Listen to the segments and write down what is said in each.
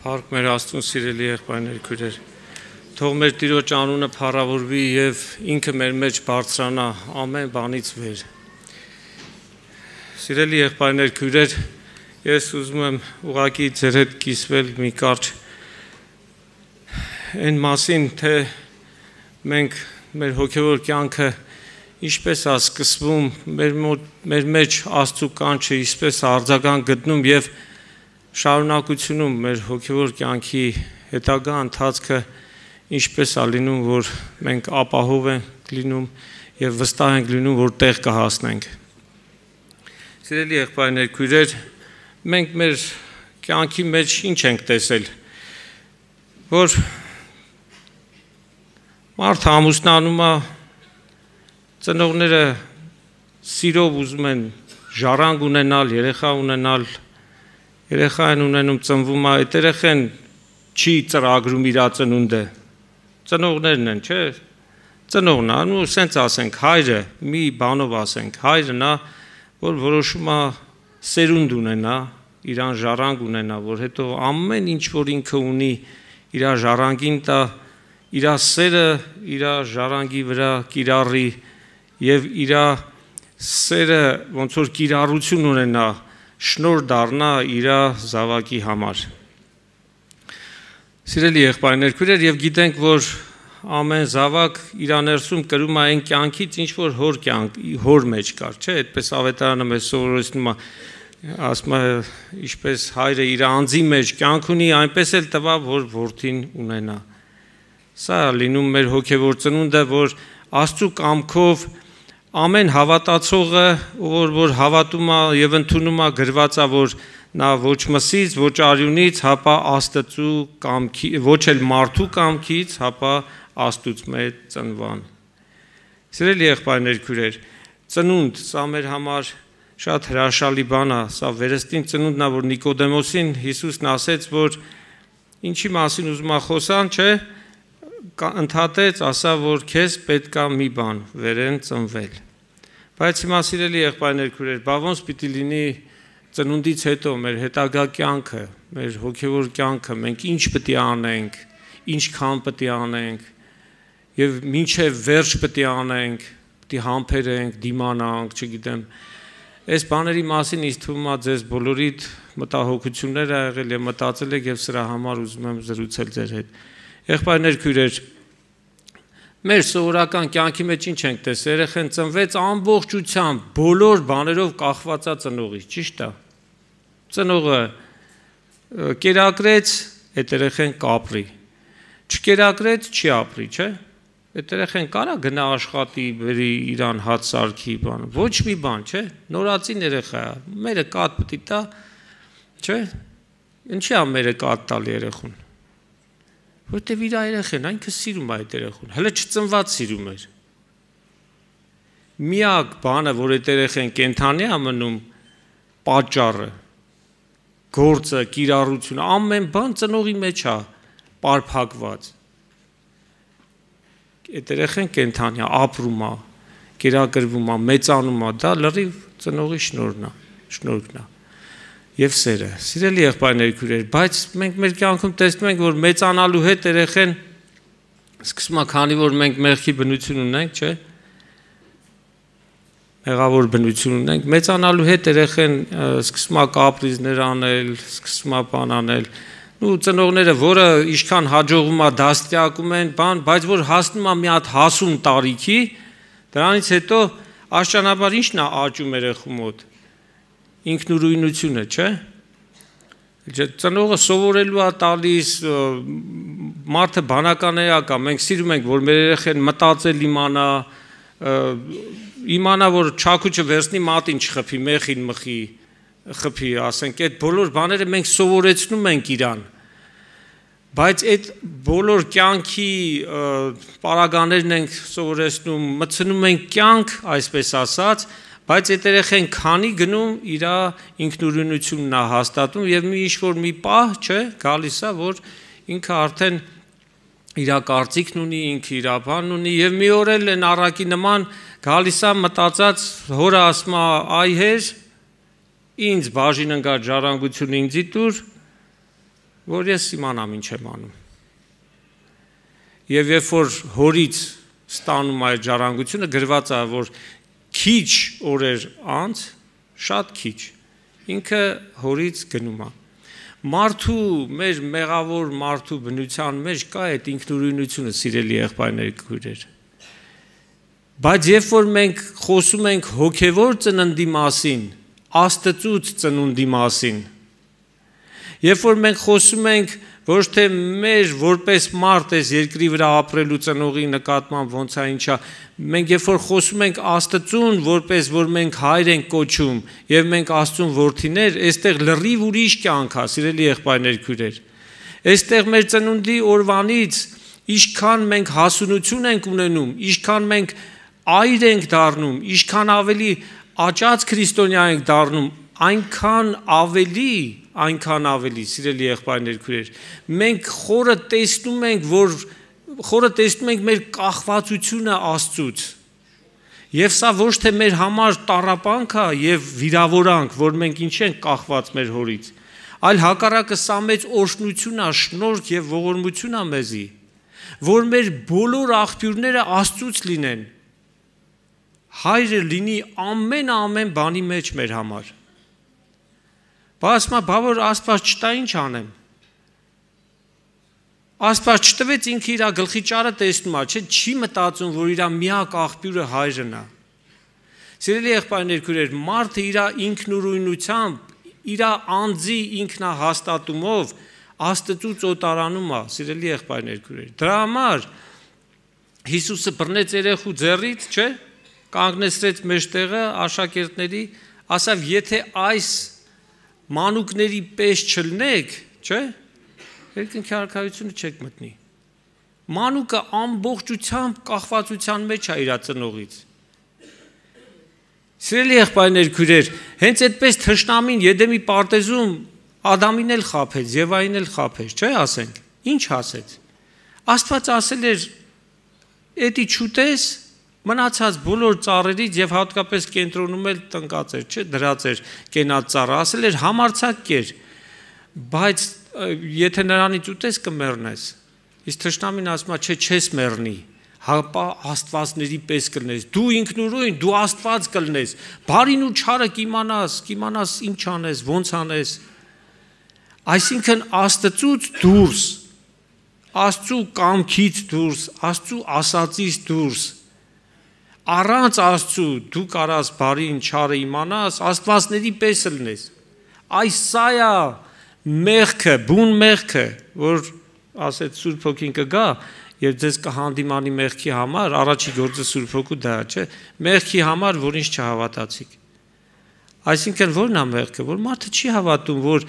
Փառք մեր Աստծուն, սիրելի եղբայրներ, քույրեր, թող մեր Տիրոջ անունը փառավորվի եւ ինքը մեր մեջ բարձրանա ամեն բանից վեր։ Սիրելի եղբայրներ, քույրեր, ես ուզում եմ ուղղակի ձեր հետ կիսվել մի կարճ այն մասին, թե մենք մեր հոգևոր կյանքը ինչպես է սկսվում, մեր մեջ Աստծու կանչը ինչպես արձագանք գտնում եւ շարունակությունում մեր հոգևոր կյանքի հետագա ընթացքը ինչպես է լինում, որ մենք ապահով ենք լինում եւ վստահ ենք լինում, որ տեղ կհասնենք։ Սիրելի եղբայրներ, քույրեր, մենք մեր կյանքի մեջ ինչ ենք տեսել, որ մարդը ամուսնանում է, ծնողները սիրով ուզում են ժառանգ ունենալ, երեխա ունենալ, երեխա են ունենում, ծնվում է, այդ երեխան չի ծրագրում իր ծնունդը, ծնողներն են, չէ՞, ծնողն է, ու սենց ասենք, հայրը, մի բանով ասենք, հայրն է, որ որոշում է սերունդ ունենա, իրան ժառանգ ունենա, որ հետո ամեն ինչ, որ ինքը ունի, իր ժառանգին տա, իր սերը, իր ժառանգի վրա կիրառի եւ իր սերը ոնց որ կիրառություն ունենա, շնոր դառնա իր զավակի համար։ Սիրելի եղբայրներ, քույրեր, եւ գիտենք, որ ամեն զավակ իր ներսում կրում է այն կյանքից, ինչ որ հոր մեջ կար, չէ՞, այդպես ավետարանը մեզ սովորեցնում է, ասում է, ինչպես հայրը իր անձի մեջ կյանք ունի, այնպես էլ տվա, որ որդին ունենա։ Սա է լինում մեր հոգևոր ծնունդը, որ Աստծու կամքով ամեն հավատացողը, որ հավատում է եւ ընդունում է, գրված է, որ նա ոչ մսից, ոչ արյունից, հապա Աստծու կամքի, ոչ էլ մարդու կամքից, հապա Աստծուց մեծ ծնվան։ Սիրելի եղբայրներ, քույրեր, ծնունդ, սա մեր համար շատ հրաշալի բան է, սա վերստին ծնունդն է, որ Նիկոդեմոսին Հիսուսն ասեց, որ ինչի մասին ուզում է խոսան, չէ՞, ընդհատեց, ասա, որ քեզ պետք է մի բան վերեն ծնվել։ Բայց հիմա սիրելի եղբայրներ, քույրեր, բավոնց պիտի լինի ծնունդից հետո մեր հետագա կյանքը, մեր հոգևոր կյանքը, մենք ինչ պետք է անենք, ինչքան պետք է անենք եւ մինչեւ վերջ պետք է անենք, պետք է համբերենք, դիմանանք, չգիտեմ։ Այս բաների մասին ինձ թվում է ձեզ բոլորիդ մտահոգություններ ա եղել եւ մտածել եք եւ սրա համար ուզում եմ զրուցել ձեր հետ։ Եղբայրներ, քույրեր, մեր սովորական կյանքի մեջ ինչ ենք տեսել, երեխան ծնվեց ամբողջությամբ բոլոր բաներով կախված է ծնողից, ճիշտ է։ Ծնողը կերակրեց, այդ երեխան կապրի։ Չկերակրեց, չի ապրի, չէ՞։ Այդ երեխան կարա գնա աշխատի, բերի իրան հաց սարքի բան, ոչ մի բան, չէ՞։ Նորածին երեխա է, մերը կատ պետք է տա, չէ՞։ Ինչի՞ է մերը կատ տալ երեխուն։ Որտեւ իր երեխան այնքը սիրում է այդ երեխուն, հələ չծնված սիրում էր։ Միակ բանը, որ այդ երեխան կենթանի է մնում, պատճառը, գործը, կիրառությունը, ամեն բան ծնողի մեջ է պարփակված։ Այդ երեխան կենթանի է, ապրում է, կերակրվում է, մեծանում է, դա լրիվ ծնողի շնորհքն է։ Եվ սերը, սիրելի եղբայրներ, քույրեր, բայց մենք մեր կյանքում տեսնում ենք, որ մեծանալու հետ երեխան սկսում է, քանի որ մենք մեղքի բնություն ունենք, չէ՞, մեղավոր բնություն ունենք, մեծանալու հետ երեխան սկսում է կապրիզներ անել, սկսում է բան անել, ու ծնողները, որը ինչքան հաջողում է դաստիարակում են, բան, բայց որ հասնում է մի հատ հասուն տարիքի, դրանից հետո աշճանաբար ի՞նչն է աճում երեխու մոտ։ Ինքնուրույնությունը, չէ՞։ Ծնողը սովորելու է տալիս, մարդը բանականների ակա, մենք սիրում ենք, որ մեր երեխան մտածել իմանա, որ չաքուչը վերցնի մատին չխփի, մեղին մխի, խփի, ասենք, այդ բոլոր բաները մենք սովորեցնում ենք իրան։ Բայց այդ բոլոր կյանքի պարագաներն ենք սովորեցնում, մտցնում ենք կյանք, այսպես ասած, բայց այդ երեխան քանի գնում իր ինքնուրույնությունն է հաստատում եւ մի ինչ-որ մի պահ, չէ, գալիս է, որ ինքը արդեն իր կարծիքն ունի, ինքը իր բանն ունի եւ մի օր էլ են առակի նման գալիս է մտածած, հորը ասում է, այ հեր, ինձ բաժին ընկած ժառանգությունը ինձի տուր, որ ես իմանամ ինչ եմ անում։ Եվ երբ որ հորից ստանում այդ ժառանգությունը, գրված է, որ քիչ օրեր անց, շատ քիչ, ինքը հորից գնում է։ Մարդու, մեր մեղավոր մարդու բնության մեջ կա այդ ինքնուրույնությունը, սիրելի եղբայրներ, քույրեր։ Բայց երբ որ մենք խոսում ենք հոգևոր ծննդի մասին, Աստծուց ծնունդի մասին, երբ որ մենք խոսում ենք ոչ թե մեր որպես մարդ այս երկրի վրա ապրելու ծնողի նկատմամբ ոնց է ինչա, մենք երբ որ խոսում ենք Աստծուն, որպես որ մենք հայր ենք կոչում եւ մենք Աստծուն որդիներ, այստեղ լրիվ ուրիշ կյանք է, սիրելի եղբայրներ, քույրեր։ Այստեղ մեր ծնունդի օրվանից ինչքան մենք հասունություն ենք ունենում, ինչքան մենք այր ենք դառնում, ինչքան ավելի աճած քրիստոնյա ենք դառնում, այնքան ավելի, սիրելի եղբայրներ, քույրեր, մենք խորը տեսնում ենք մեր կախվածությունը Աստծուց։ Եվ սա ոչ թե մեր համար տառապանք է եւ վիրավորանք, որ մենք ինչ ենք կախված մեր հորից, այլ հակառակը սա մեծ օրհնություն է, շնորհք եւ ողորմություն է մեզի, որ մեր բոլոր աղբյուրները Աստծուց լինեն։ Հայրը լինի ամեն բանի մեջ մեր համար։ Բասմա բավոր Աստված չտա ինչ անեմ։ Աստված չտվեց ինքը իր գլխի ճարը տեսնում է, չի մտածում, որ իր միակ աղբյուրը հայրն է։ Սիրելի եղբայրներ, քույրեր, մարդը իր ինքնուրույնությամբ, իր անձի ինքնահաստատումով Աստծուց օտարանում է, սիրելի եղբայրներ, քույրեր։ Դրա համար Հիսուսը բռնեց երեխու ձեռից, չէ՞, կանգնեցրեց մեջտեղը աշակերտների, ասավ, եթե այս մանուկների պես չլնեք, չէ՞, երկնքի արքայությունը չեք մտնի։ Մանուկը ամբողջությամբ կախվածության մեջ է իր ծնողից։ Սիրելի եղբայրներ, քույրեր, հենց այդպես թշնամին Եդեմի պարտեզում Ադամին էլ խաբեց, Եվային էլ խաբեց, չէ՞ ասենք։ Ինչ ասեց։ Աստված ասել էր. «Էդի չուտես, մնացած բոլոր ծառերից եւ հատկապես կենտրոնում էլ տնկած էր, չէ՞, դրած էր կենած ծառը, ասել էր համարցակ կեր, բայց եթե նրանից ուտես կմեռնես»։ Իսկ թշնամին ասում է, չէ, չես մեռնի, հապա աստվածների պես կլնես, դու ինքնուրույն, դու Աստված կլնես, բարին ու չարը կիմանաս ինչ անես, ոնց անես։ Այսինքն Աստծուց դուրս, Աստծու կամքից դուրս, Աստծու ասածից դուրս, առանց Աստծու դու կարաս բարին չարը իմանաս, աստվածների պես լնես։ Այս սա է մեղքը, բուն մեղքը, որ ասեց Սուրբ Հոգին կգա եւ ձեզ կհանդիմանի մեղքի համար, առաջի գործը Սուրբ Հոգու դա է, չէ՞, մեղքի համար, որ ինչ չհավատացիք։ Այսինքն ո՞րն է մեղքը, որ մարդը չի հավատում, որ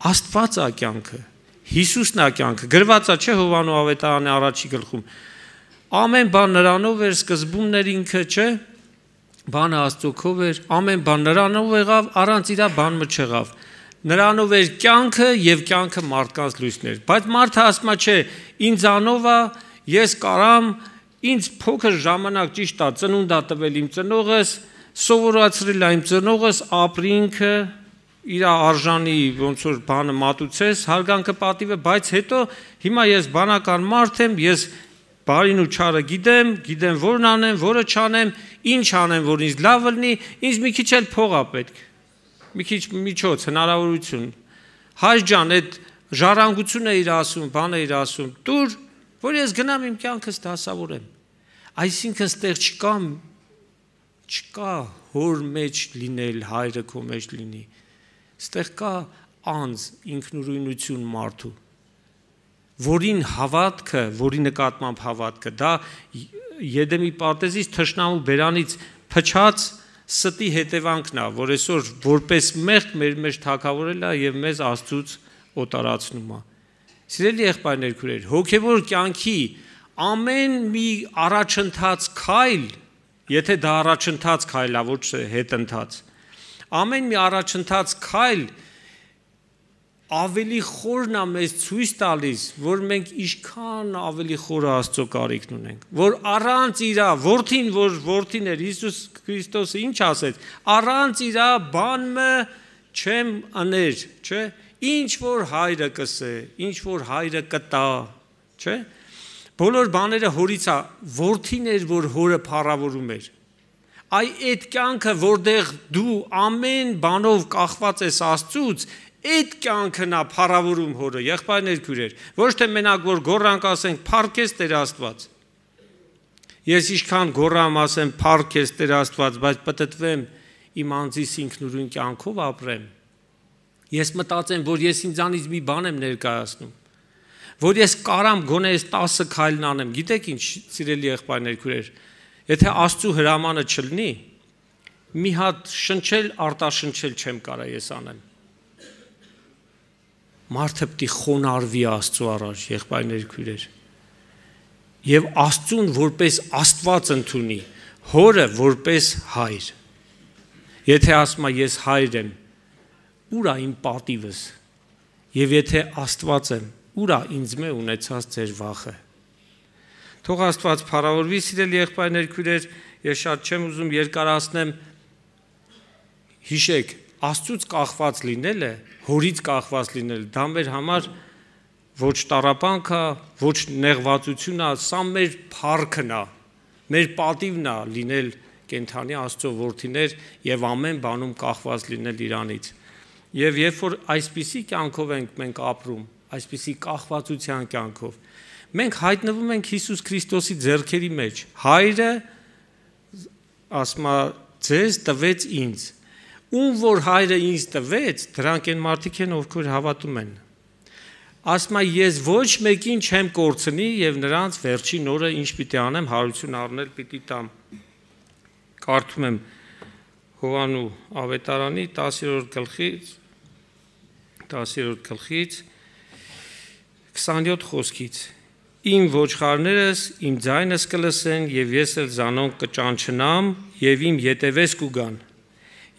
Աստված է կյանքը, Հիսուսն է կյանքը, գրված է, չէ՞, Հովանու ավետարանի առաջի գլխում։ Ամեն բան նրանով էր, սկզբումն էր ինքը, չէ՞, բանը Աստծոքով էր, ամեն բան նրանով եղավ, առանց իրա բան չեղավ։ Նրանով էր կյանքը եւ կյանքը մարդկանց լույսն էր։ Բայց մարդը ասում է, չէ, ինձանով է, ես կարամ, ինձ փոքր ժամանակ ճիշտ է, ծնունդ է տվել իմ ծնողս, սովորացրել է իմ ծնողս, ապրինքը, իր արժանի ոնց որ բանը մատուցես, հարգանքը պատիվը, բայց հետո հիմա ես բանական մարդ եմ, ես բարին ու չարը գիտեմ որն անեմ, որը չանեմ, ինչ անեմ, որ ինձ լավ լինի, ինձ մի քիչ էլ փող է պետք, մի քիչ միջոց, հնարավորություն։ Հայր ջան, այդ ժառանգությունը իր ասում, բանը իր ասում, դուր, որ ես գնամ իմ կյանքս դասավորեմ։ Այսինքն ստեղ չկա հոր մեջ լինել, հայրը քո մեջ լինի։ Ստեղ կա անձ, ինքնուրույնություն մարդու, որին հավատքը, որի նկատմամբ հավատքը, դա Եդեմի պարտեզից թշնամու բերանից փչած ստի հետևանքն է, որ այսօր որպես մեղք մեր մեջ թագավորել է եւ մեզ Աստծուց օտարացնում է։ Սիրելի եղբայրներ, քույրեր, հոգեվոր կյանքի ամեն մի առաջընթաց քայլ, եթե դա առաջընթաց քայլ է, ոչ թե հետընթաց, ամեն մի առաջընթաց քայլ ավելի խորն է մեզ ցույց տալիս, որ մենք ինչքան ավելի խորը Աստծո կարիքն ունենք, որ առանց իրա որդին, որ որդին էր Հիսուս Քրիստոսը ինչ ասեց, առանց իրա բանը չեմ աներ, չէ՞, ինչ որ հայրը կսե, ինչ որ հայրը կտա, չէ՞։ Բոլոր բաները հորից է, որդին էր, որ հորը փառավորում էր։ Այ այդ կյանքը, որտեղ դու ամեն բանով կախված ես Աստծուց, այդ կյանքն է փառավորում հորը, եղբայրներ, քույրեր, ոչ թե մենակ որ գոռանք ասենք փառքես Տեր Աստված։ Ես ինչքան գոռամ ասեմ փառքես Տեր Աստված, բայց պատտվեմ իմ անձիս ինքնուրույն կյանքով ապրեմ։ Ես մտածեմ, որ ես ինձանից մի բան եմ ներկայացնում, որ ես կարամ գոնե այս 10 քայլն անեմ։ Գիտեք ինչ, սիրելի եղբայրներ, քույրեր, եթե Աստծո հրամանը չլինի, մի հատ շնչել, արտաշնչել չեմ կարա ես անեմ։ Մարդը պիտի խոնարհվի Աստծո առաջ, եղբայրներ, քույրեր։ Եվ Աստծուն որպես Աստված ընդունի, հորը որպես հայր։ Եթե ասում ես հայր եմ, ուր է իմ պատիվս։ Եվ եթե Աստված եմ, ուր է ինձ մե ունեցած ձեր վախը։ Թող Աստված փառավորվի, սիրելի եղբայրներ, քույրեր, ես շատ չեմ ուզում երկարացնեմ, հիշեք, Աստծուց կախված լինելը, հորից կախված լինելը, դա մեր համար ոչ տառապանք է, ոչ նեղվածություն է, սա մեր փառքն է, մեր պատիվն է լինել կենդանի Աստծո որդիներ եւ ամեն բանում կախված լինել Իրանից։ Եվ երբ որ այսպիսի կյանքով ենք մենք ապրում, այսպիսի կախվածության կյանքով, մենք հայտնվում ենք Հիսուս Քրիստոսի ձեռքերի մեջ։ Հայրը ասում է ձեզ տվեց ինձ։ Ում որ հայրը ինձ տվեց, դրանք են մարդիկ են, ովքեր հավատում են։ Ասում է ես ոչ մեկին չեմ կորցնի եւ նրանց վերջին օրը ինչ պիտի անեմ, հարություն առնել պիտի տամ։ Կարդում եմ Հովանու ավետարանի 10-րդ գլխից 27 խոսքից Իմ ոչխարներս իմ ձայնս կլսեն եւ ես էլ զանոնք կճանչնամ եւ իմ յետևես կուգան։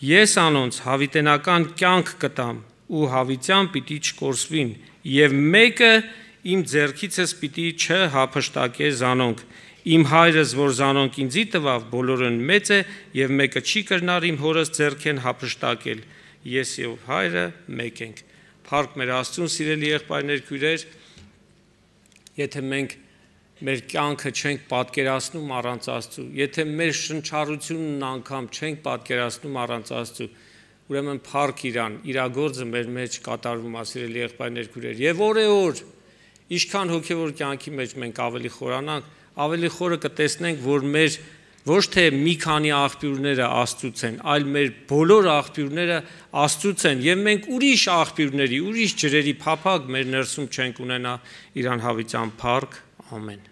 Ես անոնց հավիտենական կյանք կտամ ու հավիտյան պիտի չկորսվին եւ մեկը իմ ձեռքիցս պիտի չհափշտակե զանոնք։ Իմ հայրս, որ զանոնք ինձի տվավ, բոլորն մեծ է եւ մեկը չի կրնար իմ հորս ձեռքեն հափշտակել։ Ես եւ հայրը մեկ ենք։ Փառք մեր Աստծուն, սիրելի եղբայրներ, քույրեր, եթե մենք մեր կյանքը չենք պատկերացնում առանց Աստծու, եթե մեր շնչառությունն անգամ չենք պատկերացնում առանց Աստծու, ուրեմն փառք Իրան, իրագործը մեր մեջ կատարվում է, սիրելի եղբայրներ, քույրեր, եւ օրեօր ինչքան հոգեվոր կյանքի մեջ մենք ավելի խորանանք, ավելի խորը կտեսնենք, որ մեր ոչ թե մի քանի աղբյուրները Աստծուց են, այլ մեր բոլոր աղբյուրները Աստծուց են եւ մենք ուրիշ աղբյուրների, ուրիշ ջրերի փափակ մեր ներսում չենք ունենա Իրան հավիտյան փառք, ամեն։